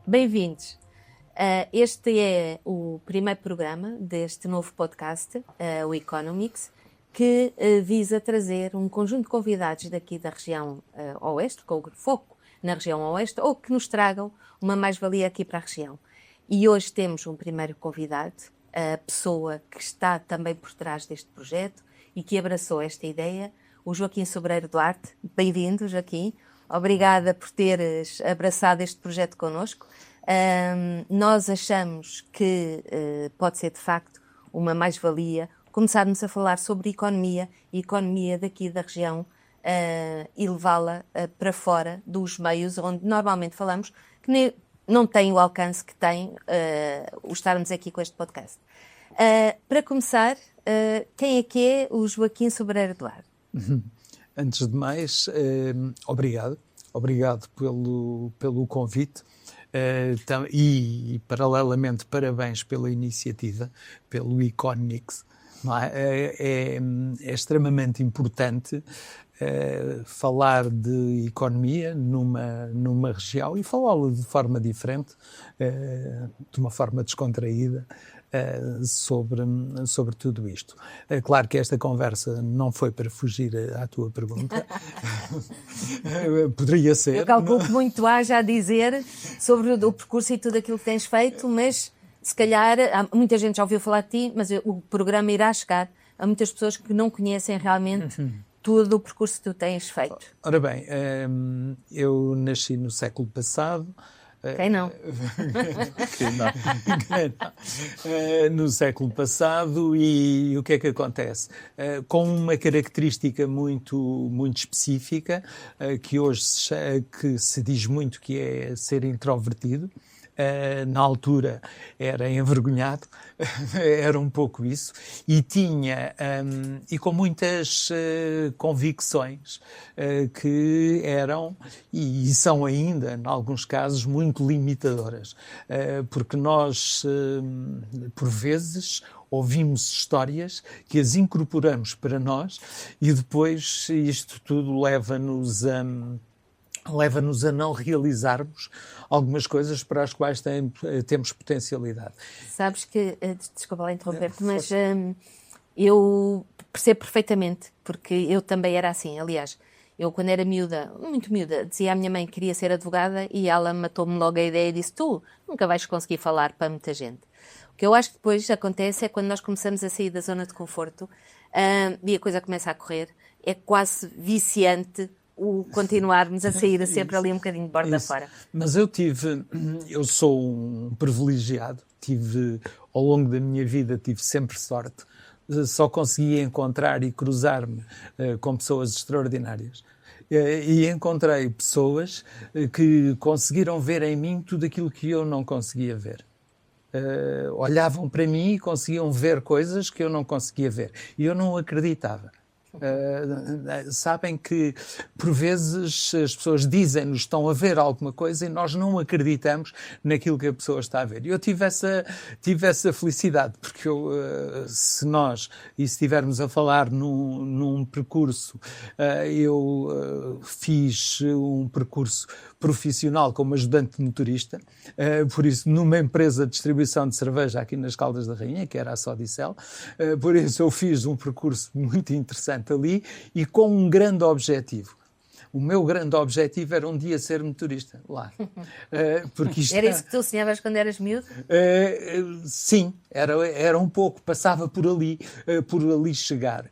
Bem-vindos. Este é o primeiro programa deste novo podcast, o Economics, que visa trazer um conjunto de convidados daqui da região Oeste, com foco na região Oeste, ou que nos tragam uma mais-valia aqui para a região. E hoje temos um primeiro convidado, a pessoa que está também por trás deste projeto e que abraçou esta ideia, o Joaquim Sobreiro Duarte. Bem-vindo, Joaquim. Obrigada por teres abraçado este projeto connosco. Nós achamos que pode ser, de facto, uma mais-valia começarmos a falar sobre economia daqui da região e levá-la para fora dos meios onde normalmente falamos, que não tem o alcance que tem o estarmos aqui com este podcast. Para começar, quem é o Joaquim Sobreiro Duarte? Antes de mais, obrigado pelo convite e, paralelamente, parabéns pela iniciativa, pelo Economics. É extremamente importante falar de economia numa região e falá-lo de forma diferente, de uma forma descontraída, sobre tudo isto. Claro que esta conversa não foi para fugir à tua pergunta. Poderia ser. Eu calculo que muito haja a dizer sobre o percurso e tudo aquilo que tens feito, mas se calhar muita gente já ouviu falar de ti, mas o programa irá chegar a muitas pessoas que não conhecem realmente todo o percurso que tu tens feito. Ora bem, eu nasci no século passado. Quem não? No século passado, e o que é que acontece? Com uma característica muito específica, que hoje que se diz muito que é ser introvertido. Na altura era envergonhado, era um pouco isso, e tinha, e com muitas convicções que eram, e são ainda, em alguns casos, muito limitadoras, porque nós, por vezes, ouvimos histórias que as incorporamos para nós e depois isto tudo leva-nos a não realizarmos algumas coisas para as quais temos potencialidade. Sabes que, desculpa lá interromper-te, mas eu percebo perfeitamente, porque eu também era assim. Aliás, eu quando era miúda, muito miúda, dizia à minha mãe que queria ser advogada e ela matou-me logo a ideia e disse: tu nunca vais conseguir falar para muita gente. O que eu acho que depois acontece é quando nós começamos a sair da zona de conforto e a coisa começa a correr, é quase viciante o continuarmos a sair sempre ali um bocadinho de borda fora. Mas eu sou um privilegiado, ao longo da minha vida tive sempre sorte, só consegui encontrar e cruzar-me com pessoas extraordinárias. E encontrei pessoas que conseguiram ver em mim tudo aquilo que eu não conseguia ver. Olhavam para mim e conseguiam ver coisas que eu não conseguia ver. E eu não acreditava. Sabem que por vezes as pessoas dizem-nos estão a ver alguma coisa e nós não acreditamos naquilo que a pessoa está a ver. Eu tive essa felicidade, porque se estivermos a falar num percurso, eu fiz um percurso profissional como ajudante de motorista, por isso numa empresa de distribuição de cerveja aqui nas Caldas da Rainha, que era a Sodicel, por isso eu fiz um percurso muito interessante ali e com um grande objetivo. O meu grande objetivo era um dia ser motorista lá. Porque era isso que tu sonhavas quando eras miúdo? Sim, era um pouco, passava por ali chegar.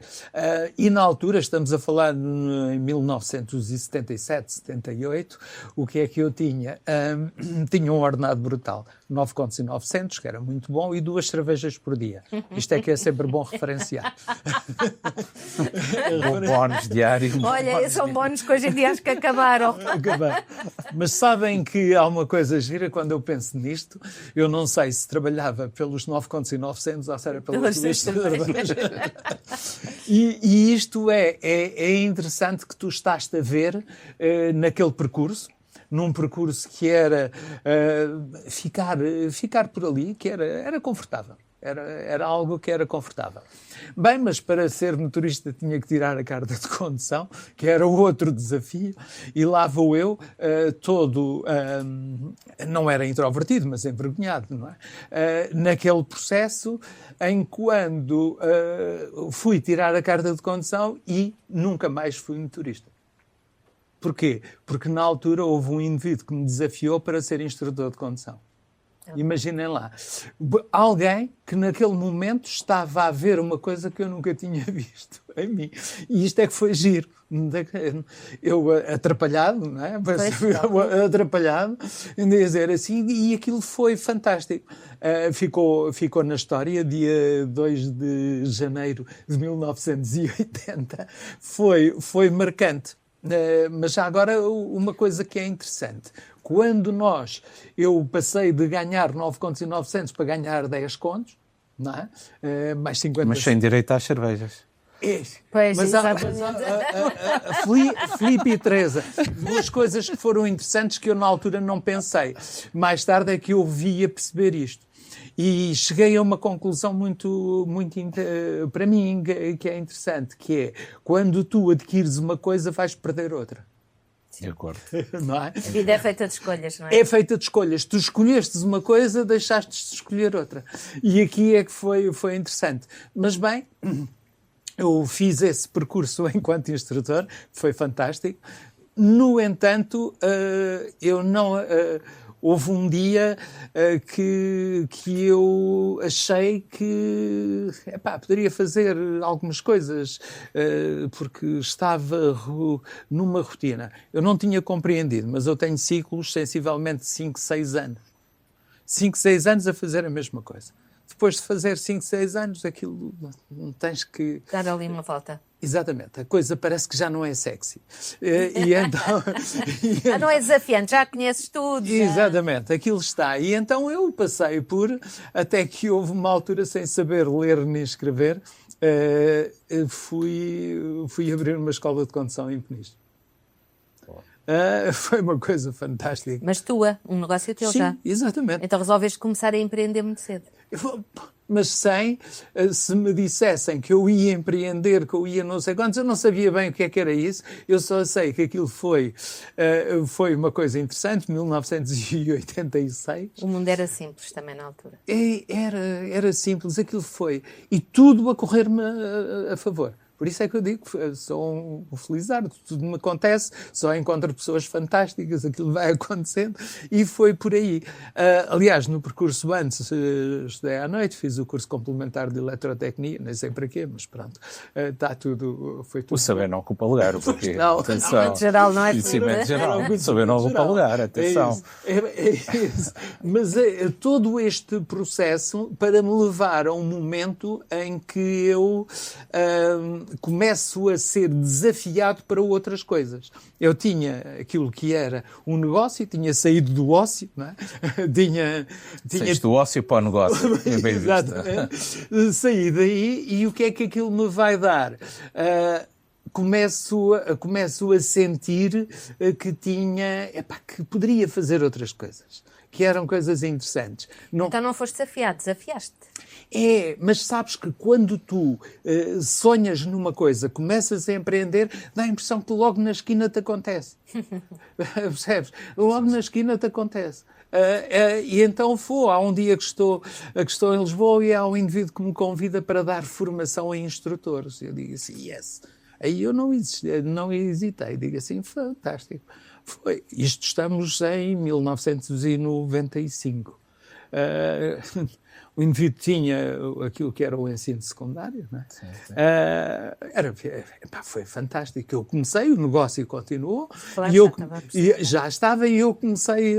E na altura, estamos a falar em 1977, 78, o que é que eu tinha? Tinha um ordenado brutal, 9,900, que era muito bom, e 2 cervejas por dia. Isto é que é sempre bom referenciar. Bónus diário. Olha, são bónus que hoje em dia acho que acabaram. Mas sabem que há uma coisa gira quando eu penso nisto. Eu não sei se trabalhava pelos 9,900 ou se era pelos 2 cervejas. E isto é interessante que tu estás a ver naquele percurso. Num percurso que era ficar por ali, que era confortável. Era algo que era confortável. Bem, mas para ser motorista tinha que tirar a carta de condução, que era outro desafio, e lá vou eu, não era introvertido, mas envergonhado, não é? Naquele processo em quando fui tirar a carta de condução e nunca mais fui motorista. Porquê? Porque na altura houve um indivíduo que me desafiou para ser instrutor de condução. Imaginem lá, alguém que naquele momento estava a ver uma coisa que eu nunca tinha visto em mim. E isto é que foi giro. Eu atrapalhado, não é? Atrapalhado, dizer assim, e aquilo foi fantástico. Ficou na história, dia 2 de janeiro de 1980. Foi marcante. Mas já agora uma coisa que é interessante. Quando eu passei de ganhar 9 contos e 900 para ganhar 10 contos, não é? Mais 50... Mas sem direito às cervejas. Pois, mas Filipe e Teresa, duas coisas que foram interessantes que eu na altura não pensei. Mais tarde é que eu vi a perceber isto. E cheguei a uma conclusão muito para mim, que é interessante, que é, quando tu adquires uma coisa, vais perder outra. De acordo. Não é? A vida é feita de escolhas, não é? É feita de escolhas. Tu escolhestes uma coisa, deixaste de escolher outra. E aqui é que foi interessante. Mas bem, eu fiz esse percurso enquanto instrutor, foi fantástico. No entanto, eu não... Houve um dia que eu achei que poderia fazer algumas coisas porque estava numa rotina. Eu não tinha compreendido, mas eu tenho ciclos sensivelmente de 5, 6 anos. 5, 6 anos a fazer a mesma coisa. Depois de fazer 5, 6 anos, aquilo não tens que... Dar ali uma volta. Exatamente, a coisa parece que já não é sexy. E então... Já não é desafiante, já conheces tudo. Exatamente, aquilo está. E então eu passei até que houve uma altura sem saber ler nem escrever, fui abrir uma escola de condução em Peniche. Foi uma coisa fantástica. Mas um negócio teu. Sim, já. Exatamente. Então resolveste começar a empreender muito cedo. Mas se me dissessem que eu ia empreender, que eu ia não sei quantos, eu não sabia bem o que era isso. Eu só sei que aquilo foi uma coisa interessante, 1986. O mundo era simples também na altura. Era simples, aquilo foi. E tudo a correr-me a favor. Por isso é que eu digo que sou um felizardo, tudo me acontece, só encontro pessoas fantásticas, aquilo vai acontecendo e foi por aí. Aliás, no percurso antes, estudei à noite, fiz o curso complementar de eletrotecnia, nem sei para quê, mas pronto, está tudo, foi tudo. O saber não ocupa lugar, porque não, atenção. Geral, não é? Conhecimento geral. O saber não ocupa lugar, atenção. É isso. Mas todo este processo para me levar a um momento em que eu começo a ser desafiado para outras coisas. Eu tinha aquilo que era um negócio, tinha saído do ócio, não é? Saíste do ócio para o negócio. É bem visto. Saí daí e o que é que aquilo me vai dar? Começo a sentir que que poderia fazer outras coisas, que eram coisas interessantes. Então não foste desafiado, desafiaste. Mas sabes que quando tu sonhas numa coisa, começas a empreender, dá a impressão que logo na esquina te acontece. Percebes? Logo na esquina te acontece. E então há um dia que estou em Lisboa e há um indivíduo que me convida para dar formação a instrutores. Eu digo assim, yes. Aí eu não hesitei, digo assim, fantástico. Estamos em 1995. O indivíduo tinha aquilo que era o ensino secundário, não é? Sim. Foi fantástico. Eu comecei, o negócio continuou, claro, já estava e eu comecei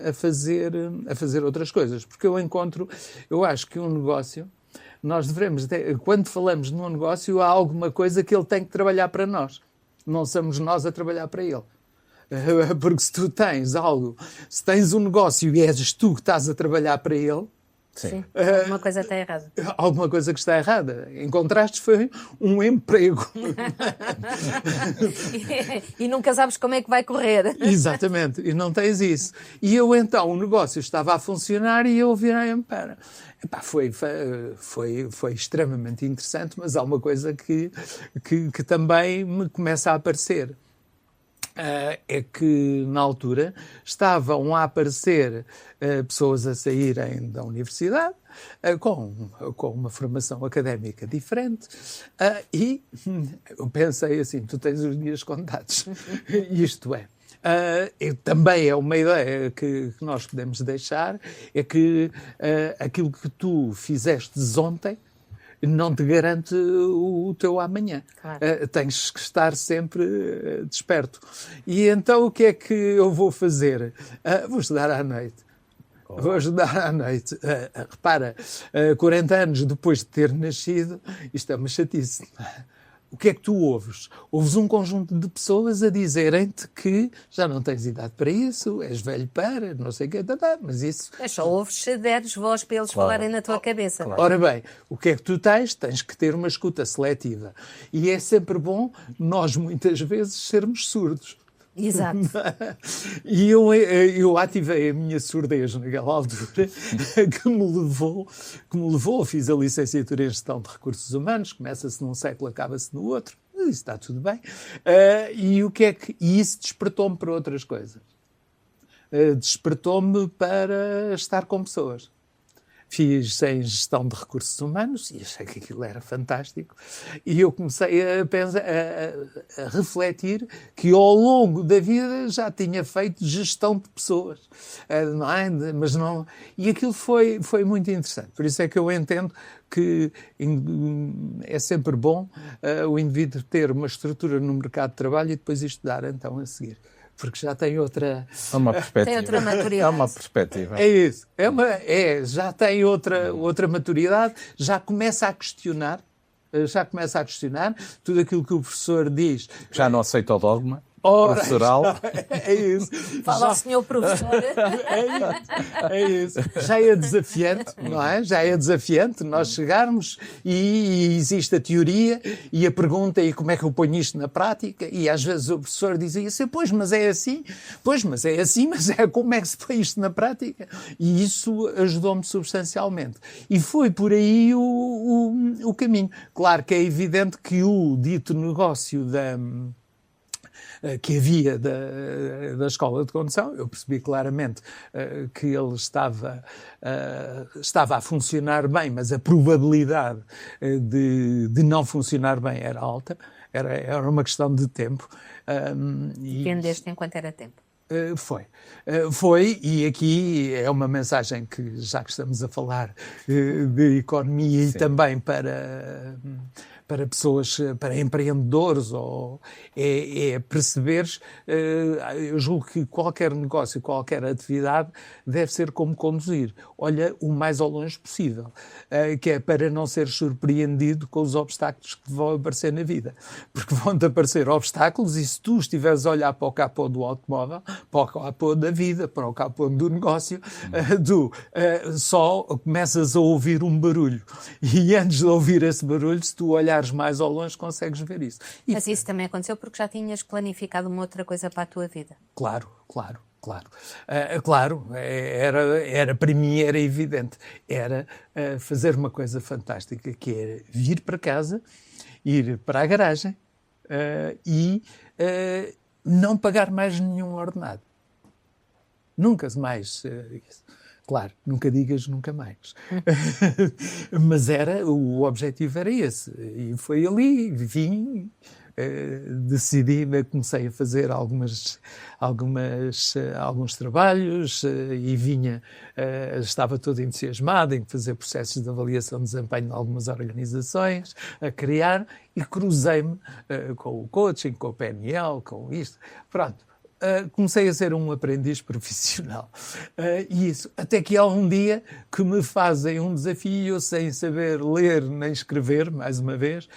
a fazer outras coisas, porque eu acho que um negócio, nós devemos, quando falamos num negócio, há alguma coisa que ele tem que trabalhar para nós. Não somos nós a trabalhar para ele. Porque se tu tens um negócio e és tu que estás a trabalhar para ele, Sim. Alguma coisa está errada. Alguma coisa que está errada. Encontraste foi um emprego. E nunca sabes como é que vai correr. Exatamente, e não tens isso. E eu então, o negócio estava a funcionar e eu virei-me para... Epá, foi extremamente interessante, mas há uma coisa que também me começa a aparecer. É que, na altura, estavam a aparecer pessoas a saírem da universidade com uma formação académica diferente e eu pensei assim, tu tens os dias contados. Isto é. Também é uma ideia que nós podemos deixar, é que aquilo que tu fizestes ontem não te garante o teu amanhã. Claro. Tens que estar sempre desperto. E então o que é que eu vou fazer? Vou estudar à noite. Vou estudar à noite. Repara, 40 anos depois de ter nascido, isto é uma chatice. O que é que tu ouves? Ouves um conjunto de pessoas a dizerem-te que já não tens idade para isso, és velho para, não sei o que, mas isso... É só ouves se deres voz para eles falarem na tua cabeça. Claro. Ora bem, o que é que tu tens? Tens que ter uma escuta seletiva. E é sempre bom nós, muitas vezes, sermos surdos. Exato. E eu ativei a minha surdez naquela altura, que me levou, fiz a licenciatura em Gestão de Recursos Humanos, começa-se num século, acaba-se no outro, isso está tudo bem, e isso despertou-me para outras coisas. Despertou-me para estar com pessoas. Fiz em Gestão de Recursos Humanos e achei que aquilo era fantástico. E eu comecei a refletir que ao longo da vida já tinha feito gestão de pessoas. Não é? Mas não... E aquilo foi muito interessante. Por isso é que eu entendo que é sempre bom o indivíduo ter uma estrutura no mercado de trabalho e depois estudar então a seguir. Porque já tem outra... É uma perspectiva. Tem outra maturidade. É uma perspectiva. É isso. Já tem outra maturidade, já começa a questionar tudo aquilo que o professor diz. Já não aceita o dogma professoral. É isso. Fala ao senhor professor. É isso. Já é desafiante, não é? Já é desafiante nós chegarmos e existe a teoria e a pergunta e como é que eu ponho isto na prática e às vezes o professor dizia assim, pois, mas é assim, mas como é que se põe isto na prática? E isso ajudou-me substancialmente. E foi por aí o caminho. Claro que é evidente que o dito negócio que havia da escola de condução, eu percebi claramente que ele estava a funcionar bem, mas a probabilidade de não funcionar bem era alta, era uma questão de tempo. Vendeste enquanto era tempo. Foi, e aqui é uma mensagem que, já que estamos a falar de economia e também para pessoas, para empreendedores, é perceberes, eu julgo que qualquer negócio, qualquer atividade deve ser como conduzir. Olha o mais ao longe possível, que é para não ser surpreendido com os obstáculos que te vão aparecer na vida. Porque vão-te aparecer obstáculos e se tu estiveres a olhar para o capô do automóvel, para o capô da vida, para o capô do negócio, só começas a ouvir um barulho. E antes de ouvir esse barulho, se tu olhares mais ao longe, consegues ver isso. Mas isso também aconteceu porque já tinhas planificado uma outra coisa para a tua vida. Claro. Era para mim era evidente. Era fazer uma coisa fantástica, que era vir para casa, ir para a garagem e não pagar mais nenhum ordenado. Nunca mais isso. Claro, nunca digas nunca mais. Mas o objetivo era esse. E foi ali, vim, decidi, comecei a fazer alguns trabalhos e vinha, estava todo entusiasmado em fazer processos de avaliação de desempenho em algumas organizações, a criar, e cruzei-me com o coaching, com o PNL, com isto. Pronto. Comecei a ser um aprendiz profissional. E isso, até que há um dia que me fazem um desafio sem saber ler nem escrever, mais uma vez,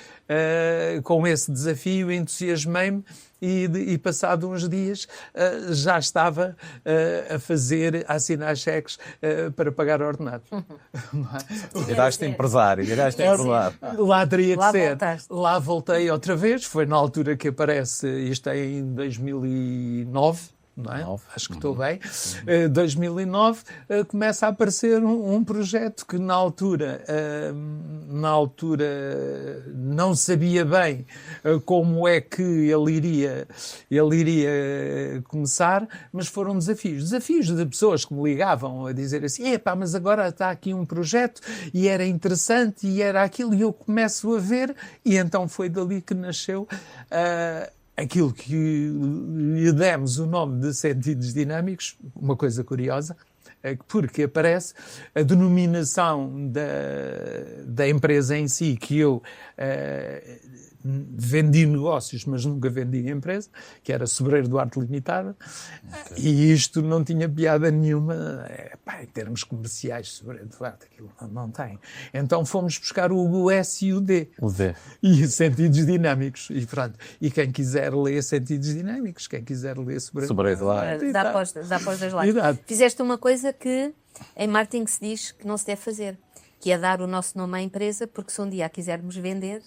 com esse desafio entusiasmei-me e passado uns dias já estava a assinar cheques para pagar ordenados. Viraste empresário. Lá teria que Lá ser. voltaste. Lá voltei outra vez, foi na altura que aparece, isto é em 2009, não é? Acho que estou bem. 2009 começa a aparecer um projeto que na altura não sabia bem como é que ele iria começar, mas foram desafios de pessoas que me ligavam a dizer assim, epá, mas agora está aqui um projeto e era interessante e era aquilo, e eu começo a ver, e então foi dali que nasceu aquilo que lhe demos o nome de sentidos dinâmicos, uma coisa curiosa, porque aparece a denominação da empresa em si, que eu vendi negócios, mas nunca vendi empresa, que era Sobreiro Duarte Limitada, e isto não tinha piada nenhuma, em termos comerciais, Sobreiro Duarte, aquilo não tem. Então fomos buscar o S e o D. O D. E sentidos dinâmicos. E pronto. E quem quiser ler sentidos dinâmicos, quem quiser ler Sobreiro Duarte. Dá para os dois lados. Fizeste uma coisa que em marketing se diz que não se deve fazer, que é dar o nosso nome à empresa, porque se um dia a quisermos vender,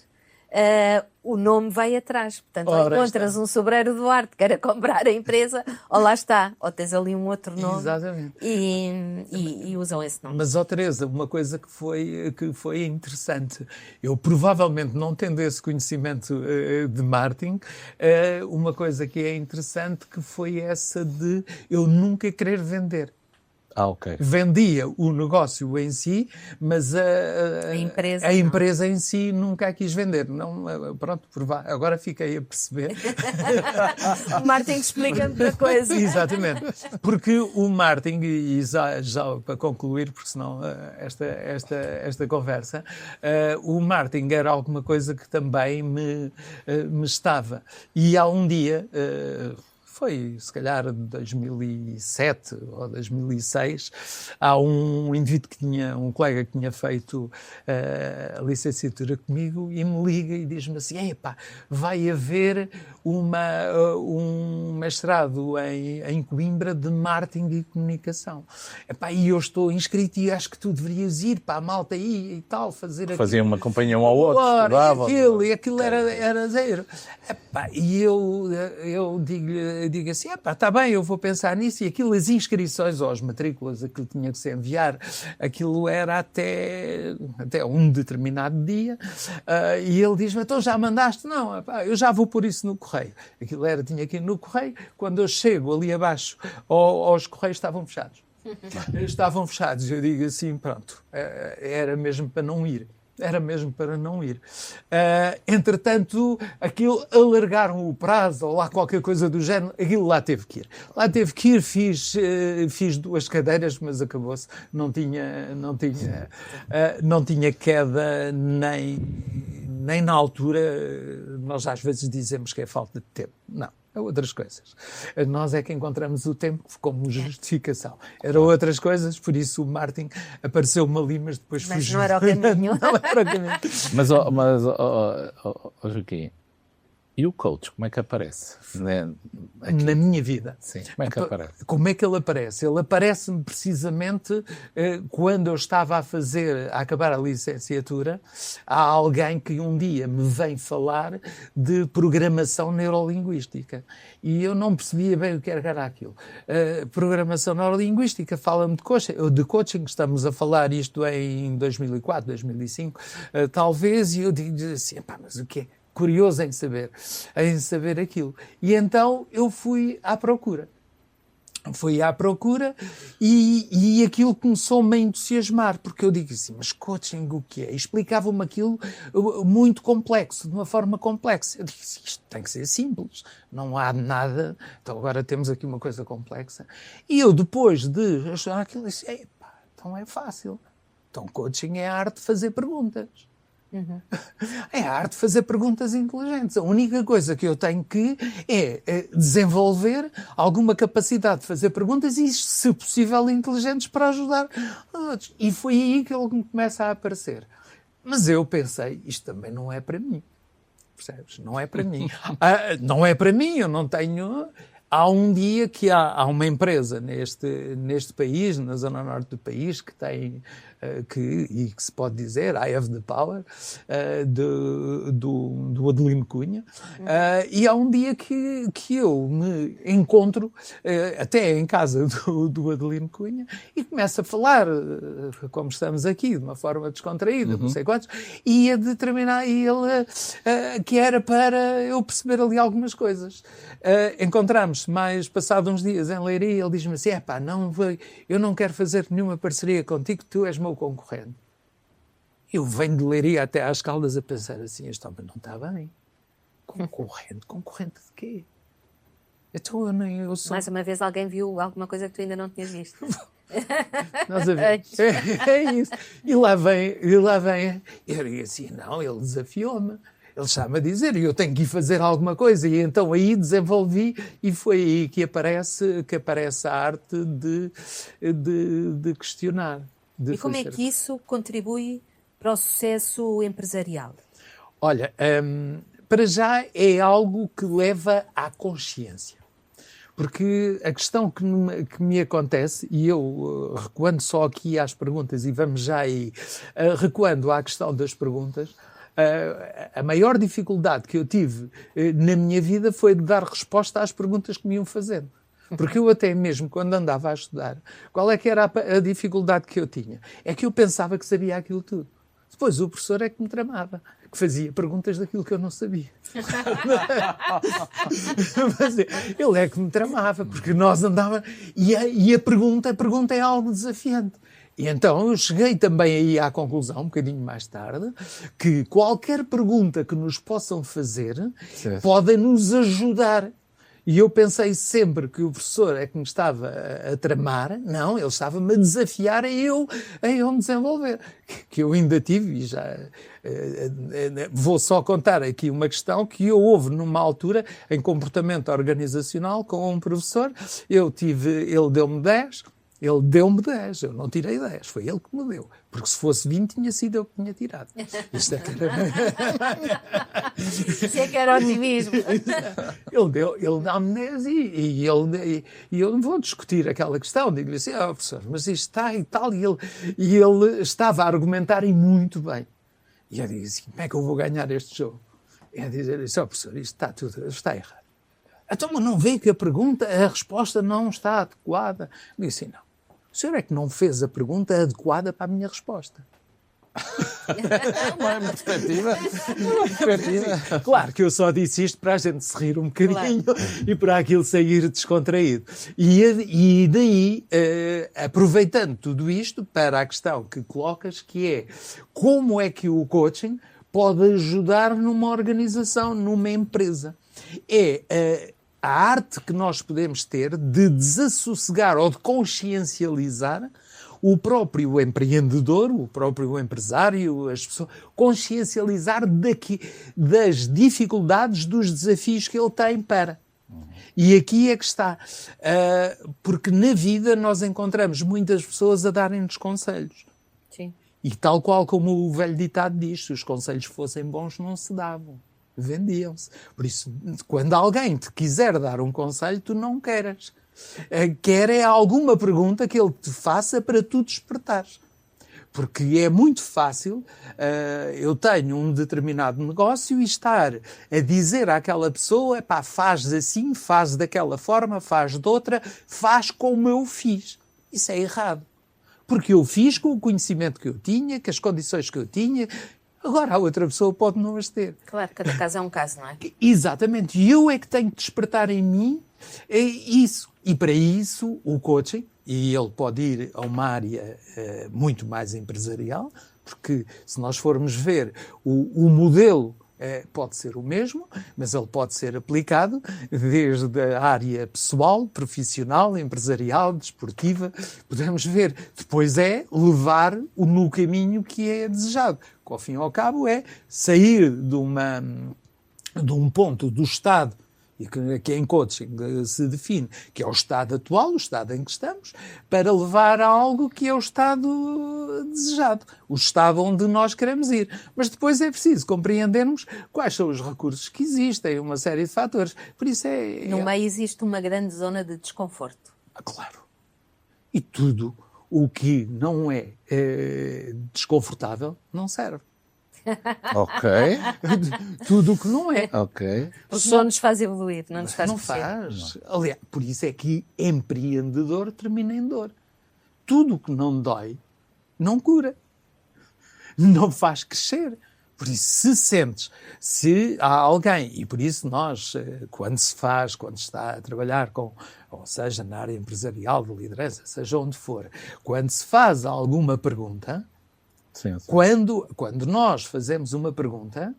o nome vai atrás. Portanto, ou encontras um Sobreiro Duarte que queira comprar a empresa, ou lá está, ou tens ali um outro nome. Exatamente. E usam esse nome. Mas, Teresa, uma coisa que foi interessante, eu provavelmente não tendo esse conhecimento de marketing, uma coisa que é interessante que foi essa de eu nunca querer vender. Ok. Vendia o negócio em si, mas a empresa em si nunca a quis vender. Não, pronto, agora fiquei a perceber. O marketing explica muita coisa. Exatamente. Porque o marketing, e já para concluir, porque senão esta conversa, o marketing era alguma coisa que também me estava. E há um dia... foi, se calhar, 2007 ou 2006, há um indivíduo um colega que tinha feito a licenciatura comigo e me liga e diz-me assim, epá, vai haver um mestrado em Coimbra de marketing e comunicação. Epá, e eu estou inscrito e acho que tu deverias ir para a malta aí e tal, fazer aquilo. Fazia uma companhia um ao outro. Aquilo era zero. Epá, e eu digo assim, está bem, eu vou pensar nisso, e aquilo, as inscrições ou as matrículas, aquilo tinha que se enviar, aquilo era até um determinado dia, e ele diz-me, então já mandaste? Não, eu já vou pôr isso no correio. Aquilo tinha que ir no correio, quando eu chego ali abaixo, aos correios estavam fechados. Estavam fechados, eu digo assim, pronto, era mesmo para não ir. Entretanto, aquilo alargaram o prazo, ou lá qualquer coisa do género, aquilo lá teve que ir. Fiz 2 cadeiras, mas acabou-se. Não tinha queda nem na altura. Nós às vezes dizemos que é falta de tempo. Não. Outras coisas. Nós é que encontramos o tempo como justificação. Eram outras coisas, por isso o marketing apareceu-me ali, mas depois fugiu. Não era o caminho. Não era o caminho. Mas Joaquim, e o coach, como é que aparece? Na minha vida. Sim, como é que aparece? Como é que ele aparece? Ele aparece-me precisamente quando eu estava a acabar a licenciatura. Há alguém que um dia me vem falar de programação neurolinguística. E eu não percebia bem o que era aquilo. Programação neurolinguística, fala-me de coaching, estamos a falar isto em 2004, 2005, talvez, e eu digo assim, mas o que é? Curioso em saber aquilo. E então eu fui à procura. E aquilo começou-me a entusiasmar, porque eu digo assim, mas coaching o que é? Explicava-me aquilo muito complexo, de uma forma complexa. Eu digo assim, isto tem que ser simples, não há nada, então agora temos aqui uma coisa complexa. E eu depois de achar aquilo, disse, então é fácil. Então coaching é a arte de fazer perguntas. Uhum. É a arte de fazer perguntas inteligentes. A única coisa que eu tenho que é desenvolver alguma capacidade de fazer perguntas e, se possível, inteligentes para ajudar os outros. E foi aí que ele começa a aparecer. Mas eu pensei, isto também não é para mim. percebes? Não é para mim. Não é para mim, eu não tenho... Há um dia que há uma empresa neste país, na zona norte do país, que tem, e que se pode dizer, I have the power, do Adelino Cunha, e há um dia que eu me encontro, até em casa do Adelino Cunha, e começo a falar, como estamos aqui, de uma forma descontraída, não sei quantos, e a determinar, e ele, que era para eu perceber ali algumas coisas. Encontramos mais passado uns dias em Leiria, ele diz-me assim, eu não quero fazer nenhuma parceria contigo, tu és meu concorrente. Eu venho de Leiria até às Caldas a pensar assim, este homem não está bem. Concorrente de quê? Então eu sou... Mais uma vez alguém viu alguma coisa que tu ainda não tinhas visto. Nós a ver. É isso. E lá vem. Eu digo assim, não, ele desafiou-me. Ele está-me a dizer, e eu tenho que ir fazer alguma coisa. E então aí desenvolvi, e foi aí que aparece a arte de questionar. E como é que isso contribui para o sucesso empresarial? Olha, para já é algo que leva à consciência. Porque a questão que me acontece, e eu recuando só aqui às perguntas, e vamos já aí recuando à questão das perguntas, a maior dificuldade que eu tive na minha vida foi de dar resposta às perguntas que me iam fazendo. Porque eu até mesmo, quando andava a estudar, qual é que era a dificuldade que eu tinha? É que eu pensava que sabia aquilo tudo. Depois o professor é que me tramava, que fazia perguntas daquilo que eu não sabia. Mas ele é que me tramava, porque nós andávamos... E a pergunta é algo desafiante. E então eu cheguei também aí à conclusão, um bocadinho mais tarde, que qualquer pergunta que nos possam fazer podem nos ajudar. E eu pensei sempre que o professor é que me estava a tramar. Não, ele estava-me a desafiar a eu me desenvolver. Que eu ainda tive, e já vou só contar aqui uma questão que houve numa altura em comportamento organizacional com um professor. Ele deu-me 10. Ele deu-me 10, eu não tirei 10, foi ele que me deu. Porque se fosse 20 tinha sido eu que tinha tirado. Isto é que era... Isso é que era otimismo. Ele dá-me 10 e eu não vou discutir aquela questão. Digo-lhe assim, professor, mas isto está e tal. E ele estava a argumentar e muito bem. E eu digo assim, como é que eu vou ganhar este jogo? E a dizer assim, professor, isto está errado. Então, mas não vê que a resposta não está adequada? Eu disse assim, não. O senhor é que não fez a pergunta adequada para a minha resposta. Uma perspectiva. Claro que eu só disse isto para a gente se rir um bocadinho, claro, e para aquilo sair descontraído. E daí, aproveitando tudo isto para a questão que colocas, que é como é que o coaching pode ajudar numa organização, numa empresa. É a arte que nós podemos ter de desassossegar ou de consciencializar o próprio empreendedor, o próprio empresário, as pessoas, consciencializar das dificuldades, dos desafios que ele tem para. E aqui é que está. Porque na vida nós encontramos muitas pessoas a darem-nos conselhos. Sim. E tal qual como o velho ditado diz, se os conselhos fossem bons não se davam. Vendiam-se. Por isso, quando alguém te quiser dar um conselho, tu não queres. Quer é alguma pergunta que ele te faça para tu despertares. Porque é muito fácil eu tenho um determinado negócio e estar a dizer àquela pessoa, faz assim, faz daquela forma, faz de outra, faz como eu fiz. Isso é errado. Porque eu fiz com o conhecimento que eu tinha, com as condições que eu tinha. Agora, a outra pessoa pode não as ter. Claro, cada caso é um caso, não é? Exatamente. E eu é que tenho que despertar em mim isso. E para isso, o coaching, e ele pode ir a uma área muito mais empresarial, porque se nós formos ver o modelo, pode ser o mesmo, mas ele pode ser aplicado desde a área pessoal, profissional, empresarial, desportiva. Podemos ver. Depois levar no caminho que é desejado. Que, ao fim e ao cabo, é sair de um ponto do estado e que em coaching se define, que é o estado atual, o estado em que estamos, para levar a algo que é o estado desejado, o estado onde nós queremos ir. Mas depois é preciso compreendermos quais são os recursos que existem, uma série de fatores. Por isso No meio existe uma grande zona de desconforto. Claro. E tudo o que não é desconfortável não serve. Ok. Tudo o que não é. Ok. Só nos faz evoluir, não nos faz Não crescer. faz. Aliás, por isso é que empreendedor termina em dor. Tudo o que não dói, não cura. Não faz crescer. Por isso, se há alguém, e por isso nós, quando está a trabalhar com, ou seja, na área empresarial, de liderança, seja onde for, quando se faz alguma pergunta, Sim. quando nós fazemos uma pergunta,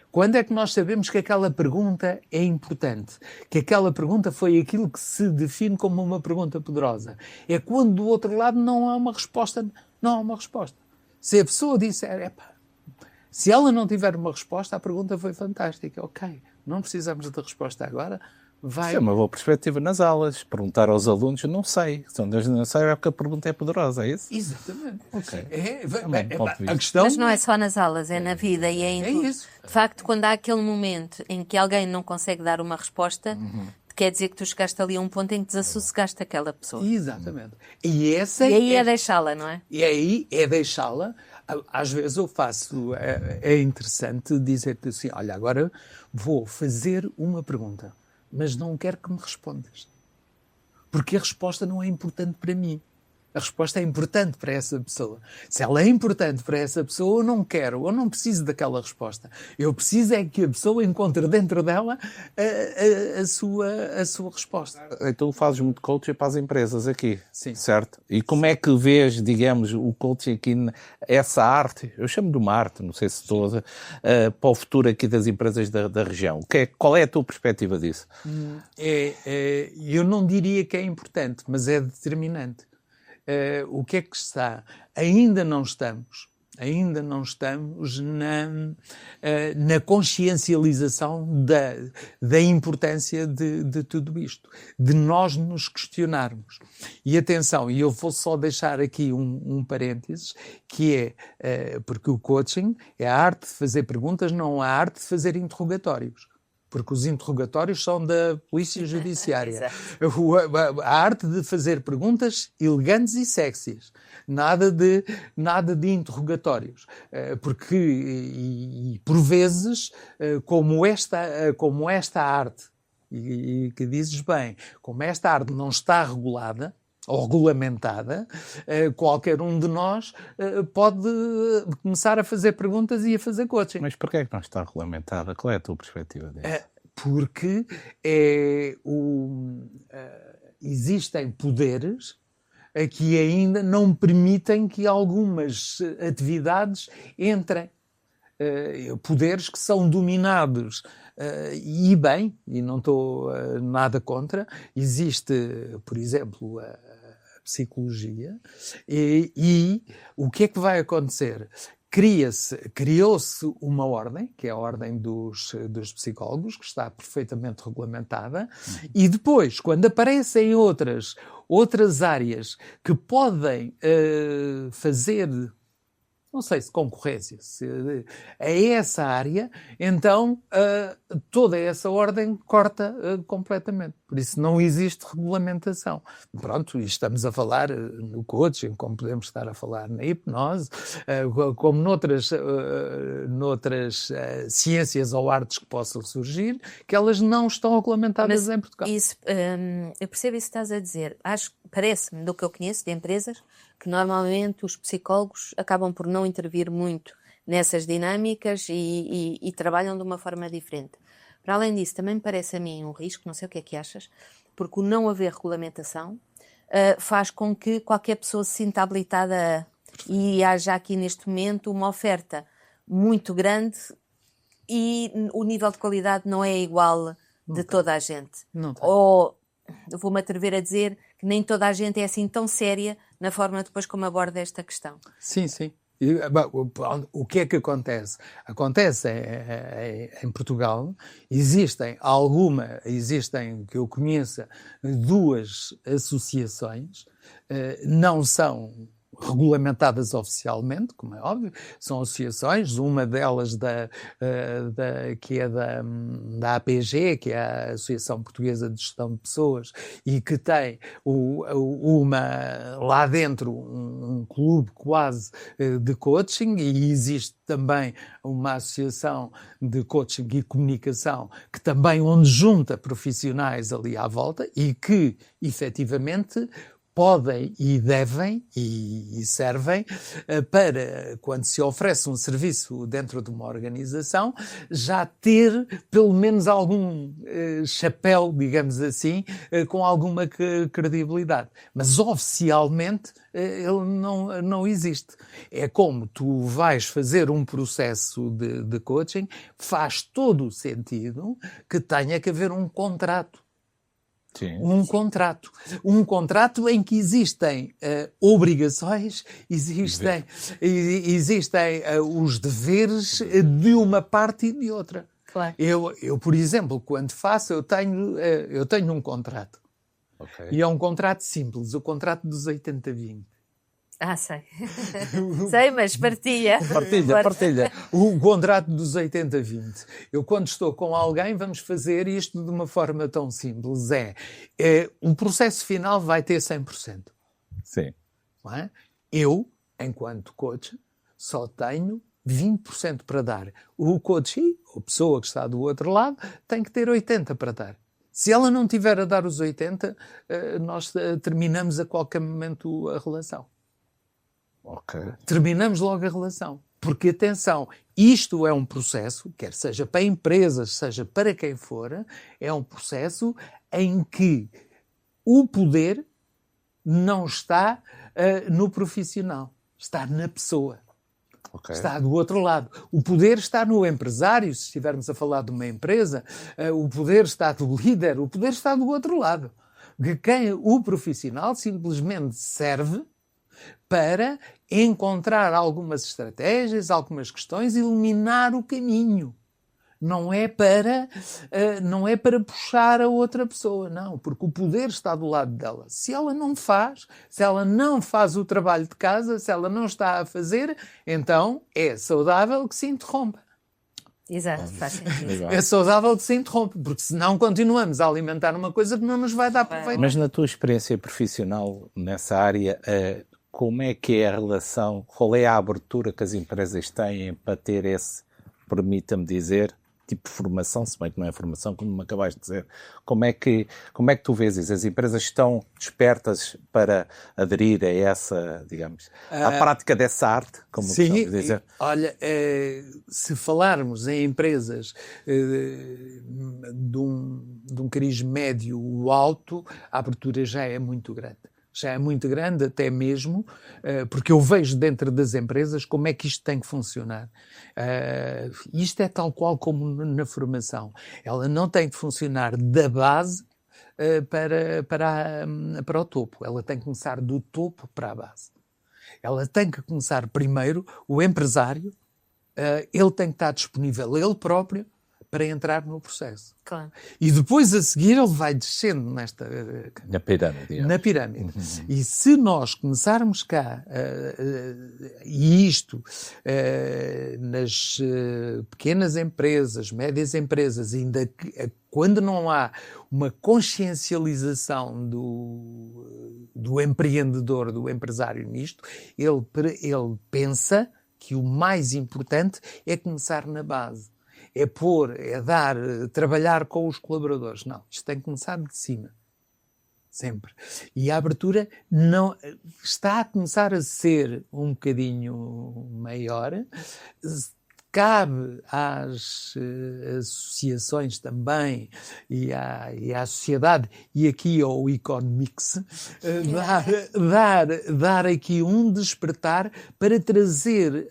quando é que nós sabemos que aquela pergunta é importante? Que aquela pergunta foi aquilo que se define como uma pergunta poderosa? É quando do outro lado não há uma resposta. Não há uma resposta. Se a pessoa disser, se ela não tiver uma resposta, a pergunta foi fantástica. Ok, não precisamos de resposta agora. Vai. Isso é uma boa perspectiva nas aulas. Perguntar aos alunos, não sei. Se não sei, é porque a pergunta é poderosa, é isso? Exatamente. Ok. A questão... Mas não é só nas aulas, é na vida e é em tudo. isso. De facto, quando há aquele momento em que alguém não consegue dar uma resposta, quer dizer que tu chegaste ali a um ponto em que desassossegaste aquela pessoa. Exatamente. E aí é deixá-la, não é? E aí é deixá-la. Às vezes eu faço... É interessante dizer-te assim, olha, agora vou fazer uma pergunta, mas não quero que me respondas. Porque a resposta não é importante para mim. A resposta é importante para essa pessoa. Se ela é importante para essa pessoa, eu não quero, eu não preciso daquela resposta. Eu preciso é que a pessoa encontre dentro dela a sua resposta. Então fazes muito coaching para as empresas aqui, Sim. Certo? E como é que vês, digamos, o coaching aqui, essa arte, eu chamo de uma arte, não sei se toda, para o futuro aqui das empresas da região? Qual é a tua perspectiva disso? Eu não diria que é importante, mas é determinante. O que é que está? Ainda não estamos na consciencialização da importância de tudo isto, de nós nos questionarmos. E atenção, e eu vou só deixar aqui um parênteses, que é, porque o coaching é a arte de fazer perguntas, não a arte de fazer interrogatórios. Porque os interrogatórios são da Polícia Judiciária. A arte de fazer perguntas elegantes e sexys. Nada de interrogatórios. Porque, e por vezes, como esta arte, e que dizes bem, como esta arte não está regulada, ou regulamentada, qualquer um de nós pode começar a fazer perguntas e a fazer coaching. Mas porquê é que não está regulamentada? Qual é a tua perspectiva disso? Porque existem poderes que ainda não permitem que algumas atividades entrem. Poderes que são dominados e bem, e não estou nada contra. Existe, por exemplo, a psicologia e o que é que vai acontecer? Criou-se uma ordem, que é a ordem dos psicólogos, que está perfeitamente regulamentada, e depois, quando aparecem outras áreas que podem fazer, não sei se concorrência, a essa área, então toda essa ordem corta completamente. Por isso não existe regulamentação. Pronto, e estamos a falar no coaching, como podemos estar a falar na hipnose, como noutras ciências ou artes que possam surgir, que elas não estão regulamentadas em Portugal. Isso, eu percebo isso que estás a dizer. Parece-me, do que eu conheço de empresas, que normalmente os psicólogos acabam por não intervir muito nessas dinâmicas e trabalham de uma forma diferente. Para além disso, também me parece a mim um risco, não sei o que é que achas, porque o não haver regulamentação faz com que qualquer pessoa se sinta habilitada e haja aqui neste momento uma oferta muito grande e o nível de qualidade não é igual de toda a gente. Não tem. Ou vou-me atrever a dizer que nem toda a gente é assim tão séria na forma depois como aborda esta questão. Sim, sim. O que é que acontece? Acontece em Portugal, existem, que eu conheça, 2 associações, não são regulamentadas oficialmente, como é óbvio, são associações, uma delas que é da APG, que é a Associação Portuguesa de Gestão de Pessoas, e que tem lá dentro um clube quase de coaching, e existe também uma associação de coaching e comunicação que também onde junta profissionais ali à volta e que, efetivamente, podem e devem e servem para, quando se oferece um serviço dentro de uma organização, já ter pelo menos algum chapéu, digamos assim, com alguma credibilidade. Mas oficialmente ele não existe. É como tu vais fazer um processo de coaching, faz todo o sentido que tenha que haver um contrato. Sim. Um contrato em que existem obrigações, existem os deveres de uma parte e de outra. Claro. Eu, por exemplo, quando faço, eu tenho um contrato. Okay. E é um contrato simples, o contrato dos 80-20. Sei. Sei, mas partilha. Partilha. O contrato dos 80-20. Eu, quando estou com alguém, vamos fazer isto de uma forma tão simples. O processo final vai ter 100%. Sim. Não é? Eu, enquanto coach, só tenho 20% para dar. O coach, a pessoa que está do outro lado, tem que ter 80% para dar. Se ela não tiver a dar os 80%, nós terminamos a qualquer momento a relação. Okay. Terminamos logo a relação. Porque, atenção, isto é um processo, quer seja para empresas, seja para quem for, é um processo em que o poder não está no profissional, está na pessoa. Okay. Está do outro lado. O poder está no empresário, se estivermos a falar de uma empresa, o poder está do líder, o poder está do outro lado. O profissional simplesmente serve para encontrar algumas estratégias, algumas questões, eliminar o caminho. Não é para puxar a outra pessoa, não, porque o poder está do lado dela. Se ela não faz o trabalho de casa, se ela não está a fazer, então é saudável que se interrompa. Exato, faz sentido. É saudável que se interrompa, porque senão continuamos a alimentar uma coisa que não nos vai dar proveito. Mas na tua experiência profissional nessa área, como é que é a relação, qual é a abertura que as empresas têm para ter esse, permita-me dizer, tipo de formação, se bem que não é formação, como me acabaste de dizer. Como é que tu vês isso? As empresas estão despertas para aderir a essa, digamos, à prática dessa arte, como sim, dizer? Olha, se falarmos em empresas de um cariz médio alto, a abertura já é muito grande. Já é muito grande, até mesmo, porque eu vejo dentro das empresas como é que isto tem que funcionar. Isto é tal qual como na formação. Ela não tem que funcionar da base para o topo. Ela tem que começar do topo para a base. Ela tem que começar primeiro, o empresário, ele tem que estar disponível, ele próprio, para entrar no processo. Claro. E depois, a seguir, ele vai descendo na pirâmide. Na pirâmide. E se nós começarmos cá, e isto, nas pequenas empresas, médias empresas, ainda que, quando não há uma consciencialização do empreendedor, do empresário nisto, ele pensa que o mais importante é começar na base. Trabalhar com os colaboradores. Não, isto tem que começar de cima. Sempre. E a abertura não está a começar a ser um bocadinho maior. Cabe às associações também e à sociedade, e aqui ao Economics, dar aqui um despertar para trazer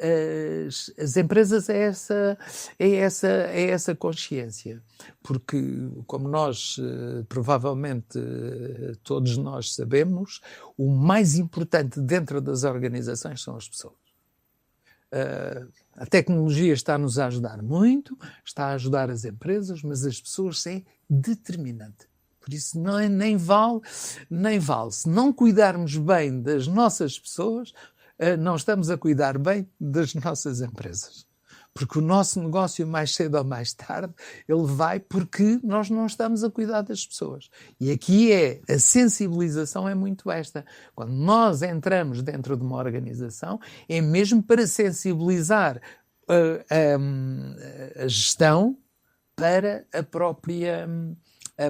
as empresas a essa consciência. Porque, como nós, provavelmente, todos nós sabemos, o mais importante dentro das organizações são as pessoas. A tecnologia está-nos a ajudar muito, está a ajudar as empresas, mas as pessoas é determinante. Por isso nem vale. Se não cuidarmos bem das nossas pessoas, não estamos a cuidar bem das nossas empresas. Porque o nosso negócio, mais cedo ou mais tarde, ele vai porque nós não estamos a cuidar das pessoas. E aqui a sensibilização é muito esta. Quando nós entramos dentro de uma organização, é mesmo para sensibilizar a gestão para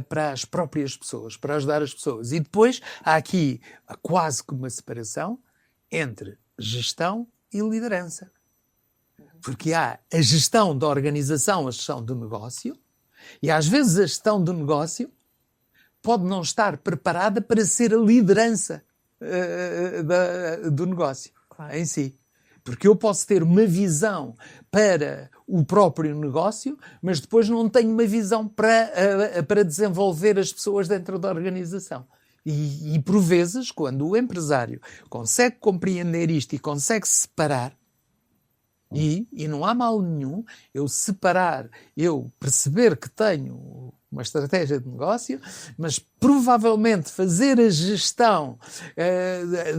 para as próprias pessoas, para ajudar as pessoas. E depois há aqui quase que uma separação entre gestão e liderança. Porque há a gestão da organização, a gestão do negócio, e às vezes a gestão do negócio pode não estar preparada para ser a liderança do negócio em si. Porque eu posso ter uma visão para o próprio negócio, mas depois não tenho uma visão para desenvolver as pessoas dentro da organização. E por vezes, quando o empresário consegue compreender isto e consegue separar, e não há mal nenhum eu separar, eu perceber que tenho uma estratégia de negócio, mas provavelmente fazer a gestão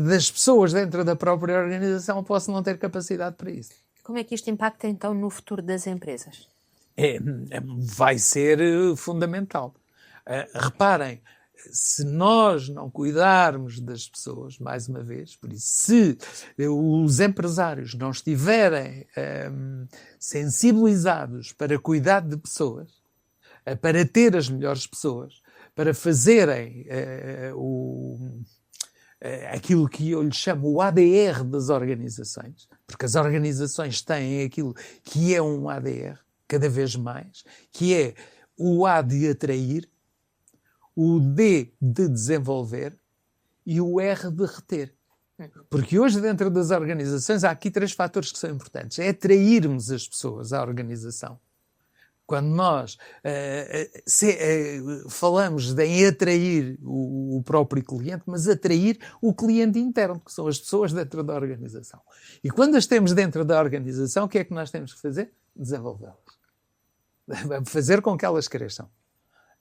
das pessoas dentro da própria organização, eu posso não ter capacidade para isso. Como é que isto impacta então no futuro das empresas? Vai ser fundamental. Reparem, se nós não cuidarmos das pessoas, mais uma vez, por isso, se os empresários não estiverem sensibilizados para cuidar de pessoas, para ter as melhores pessoas, para fazerem aquilo que eu lhe chamo o ADR das organizações, porque as organizações têm aquilo que é um ADR, cada vez mais, que é o A de atrair, o D de desenvolver e o R de reter. Porque hoje, dentro das organizações, há aqui 3 fatores que são importantes. É atrairmos as pessoas à organização. Quando nós falamos em atrair o próprio cliente, mas atrair o cliente interno, que são as pessoas dentro da organização. E quando as temos dentro da organização, o que é que nós temos que fazer? Desenvolvê-las. Fazer com que elas cresçam.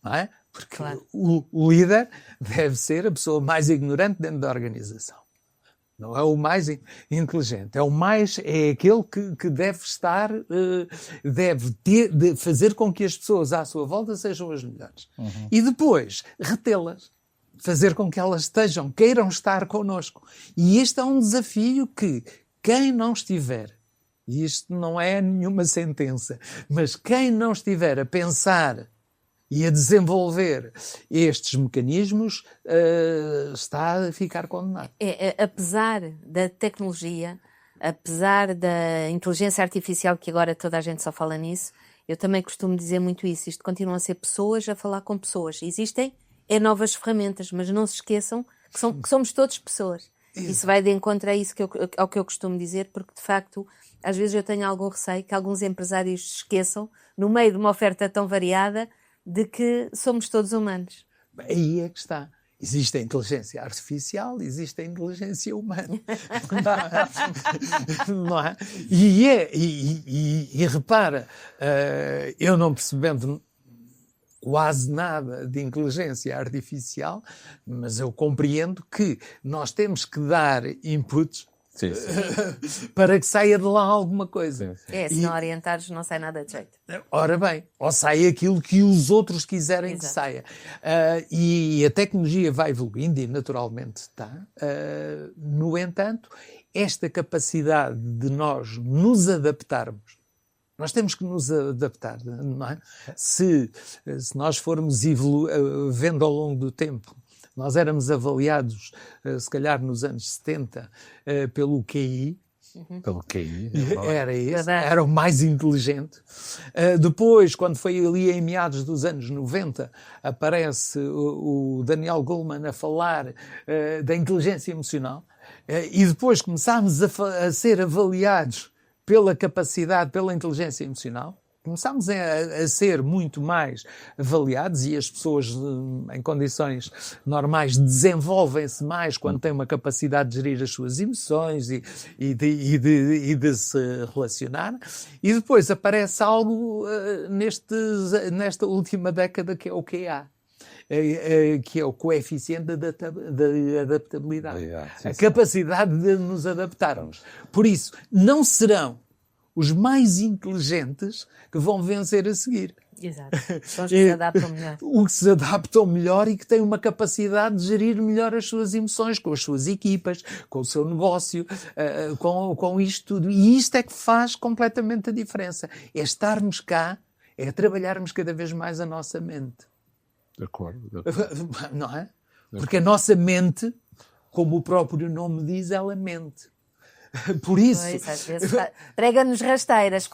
Não é? Porque claro, o líder deve ser a pessoa mais ignorante dentro da organização. Não é o mais inteligente. É aquele que deve estar, de fazer com que as pessoas à sua volta sejam as melhores. Uhum. E depois, retê-las. Fazer com que elas queiram estar connosco. E este é um desafio que quem não estiver, e isto não é nenhuma sentença, mas quem não estiver a pensar e a desenvolver estes mecanismos está a ficar condenado. Apesar da tecnologia, apesar da inteligência artificial, que agora toda a gente só fala nisso, eu também costumo dizer muito isso. Isto continua a ser pessoas a falar com pessoas. Existem novas ferramentas, mas não se esqueçam que somos todos pessoas. Isso vai de encontro a isso ao que eu costumo dizer, porque de facto, às vezes eu tenho algum receio que alguns empresários se esqueçam, no meio de uma oferta tão variada, de que somos todos humanos. Aí é que está. Existe a inteligência artificial, existe a inteligência humana. Não é? E repara, eu não percebendo quase nada de inteligência artificial, mas eu compreendo que nós temos que dar inputs sim, sim. para que saia de lá alguma coisa. Sim, sim. Se não orientares, não sai nada de jeito. Ora bem, ou sai aquilo que os outros quiserem que saia. E a tecnologia vai evoluindo e naturalmente está. No entanto, esta capacidade de nós nos adaptarmos, nós temos que nos adaptar, não é? Se nós formos vendo ao longo do tempo, nós éramos avaliados, se calhar nos anos 70, pelo QI. Pelo QI. Era esse, era o mais inteligente. Depois, quando foi ali em meados dos anos 90, aparece o Daniel Goleman a falar da inteligência emocional. E depois começámos a ser avaliados pela capacidade, pela inteligência emocional. começámos a ser muito mais avaliados e as pessoas em condições normais desenvolvem-se mais quando têm uma capacidade de gerir as suas emoções e de se relacionar. E depois aparece algo nesta última década que é o QA. Que é o coeficiente de adaptabilidade. A capacidade de nos adaptarmos. Por isso, não serão os mais inteligentes que vão vencer a seguir. Exato. São os que se adaptam melhor. O que se adaptam melhor e que têm uma capacidade de gerir melhor as suas emoções, com as suas equipas, com o seu negócio, com isto tudo. E isto é que faz completamente a diferença. É estarmos cá, é trabalharmos cada vez mais a nossa mente. De acordo. Não é? Porque a nossa mente, como o próprio nome diz, ela mente. Por isso... Pois, às vezes prega-nos rasteiras.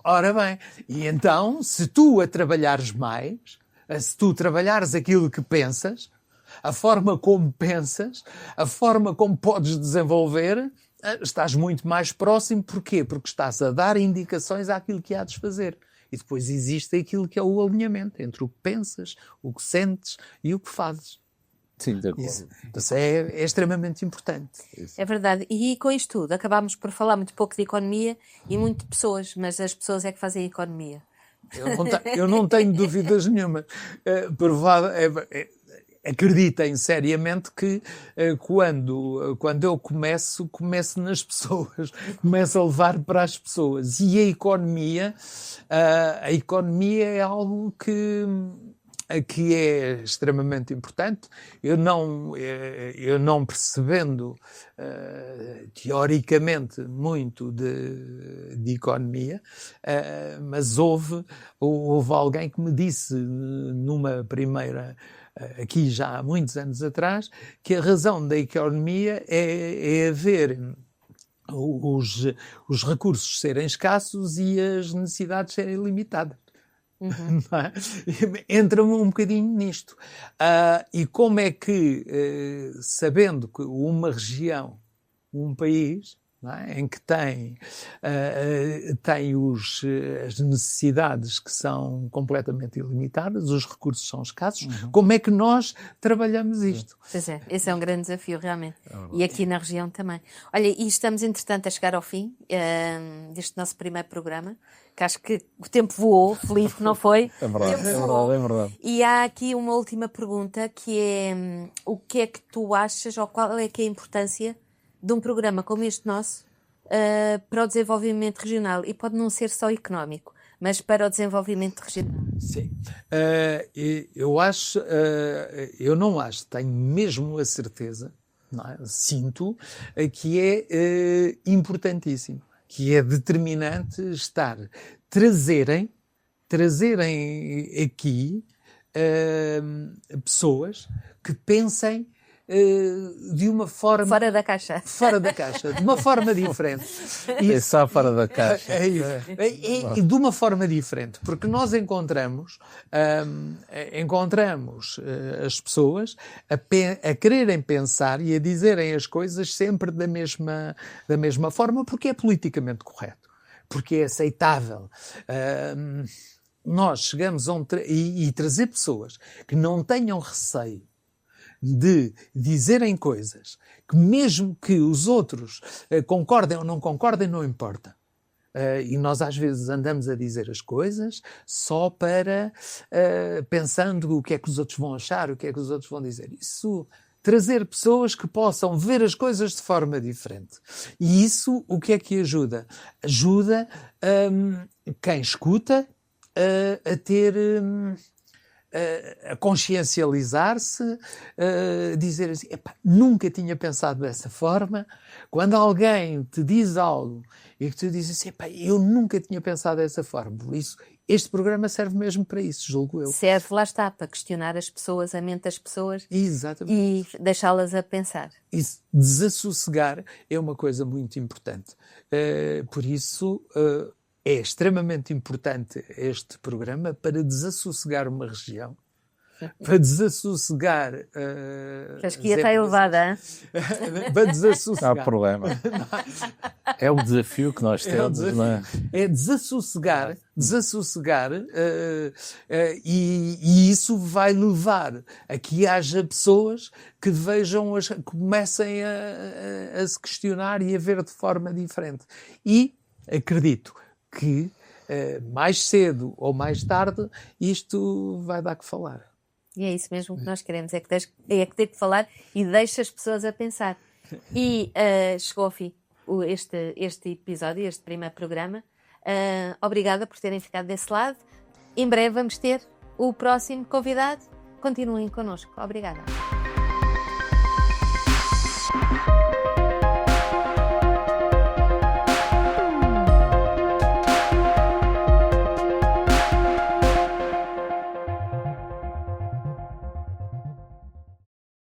Ora bem. E então, se tu a trabalhares mais, se tu trabalhares aquilo que pensas, a forma como pensas, a forma como podes desenvolver, estás muito mais próximo. Porquê? Porque estás a dar indicações àquilo que há de fazer. E depois existe aquilo que é o alinhamento entre o que pensas, o que sentes e o que fazes. Sim, de acordo. Isso é extremamente importante. É verdade. E com isto tudo, acabámos por falar muito pouco de economia e muito de pessoas, mas as pessoas é que fazem a economia. Eu não tenho dúvidas nenhuma. Acreditem seriamente que quando eu começo nas pessoas, começo a levar para as pessoas. E a economia é algo que é extremamente importante. Eu não percebendo teoricamente muito de economia, mas houve alguém que me disse numa primeira, aqui já há muitos anos atrás, que a razão da economia é haver os recursos serem escassos e as necessidades serem limitadas. Uhum. Entra-me um bocadinho nisto. E como é que, sabendo que uma região, um país, não é, em que tem as necessidades que são completamente ilimitadas, os recursos são escassos, como é que nós trabalhamos isto? Pois é, esse é um grande desafio, realmente. E aqui na região também. Olha, e estamos, entretanto, a chegar ao fim deste nosso primeiro programa, que acho que o tempo voou, Filipe, não foi? É verdade. E há aqui uma última pergunta, que é o que é que tu achas, ou qual é que é a importância de um programa como este nosso para o desenvolvimento regional? E pode não ser só económico, mas para o desenvolvimento regional. Sim. Eu não acho, tenho mesmo a certeza, não é? Sinto que é importantíssimo, que é determinante trazerem aqui pessoas que pensem de uma forma... Fora da caixa. Fora da caixa, de uma forma diferente. É só fora da caixa. E de uma forma diferente, porque nós encontramos as pessoas a quererem pensar e a dizerem as coisas sempre da mesma forma, porque é politicamente correto, porque é aceitável. Nós chegamos e trazer pessoas que não tenham receio de dizerem coisas que, mesmo que os outros concordem ou não concordem, não importa. E nós às vezes andamos a dizer as coisas só para pensando o que é que os outros vão achar, o que é que os outros vão dizer. Isso, trazer pessoas que possam ver as coisas de forma diferente. E isso, o que é que ajuda? Ajuda quem escuta a ter... a consciencializar-se, dizer assim, nunca tinha pensado dessa forma. Quando alguém te diz algo e que tu dizes assim, eu nunca tinha pensado dessa forma. Por isso, este programa serve mesmo para isso, julgo eu. Serve, lá está, para questionar as pessoas, a mente das pessoas. Exatamente. E deixá-las a pensar. Isso, desassossegar é uma coisa muito importante. Por isso... é extremamente importante este programa para desassossegar uma região, para desassossegar. Acho que ia estar elevada, hein? Para Não há desassossegar. problema. É o desafio que nós temos, não é? É desassossegar, e isso vai levar a que haja pessoas que vejam, comecem a se questionar e a ver de forma diferente. E acredito que mais cedo ou mais tarde isto vai dar que falar. E é isso mesmo que nós queremos, é que ter que falar e deixa as pessoas a pensar. E chegou ao fim este episódio, este primeiro programa. Obrigada por terem ficado desse lado. Em breve vamos ter o próximo convidado. Continuem connosco. Obrigada.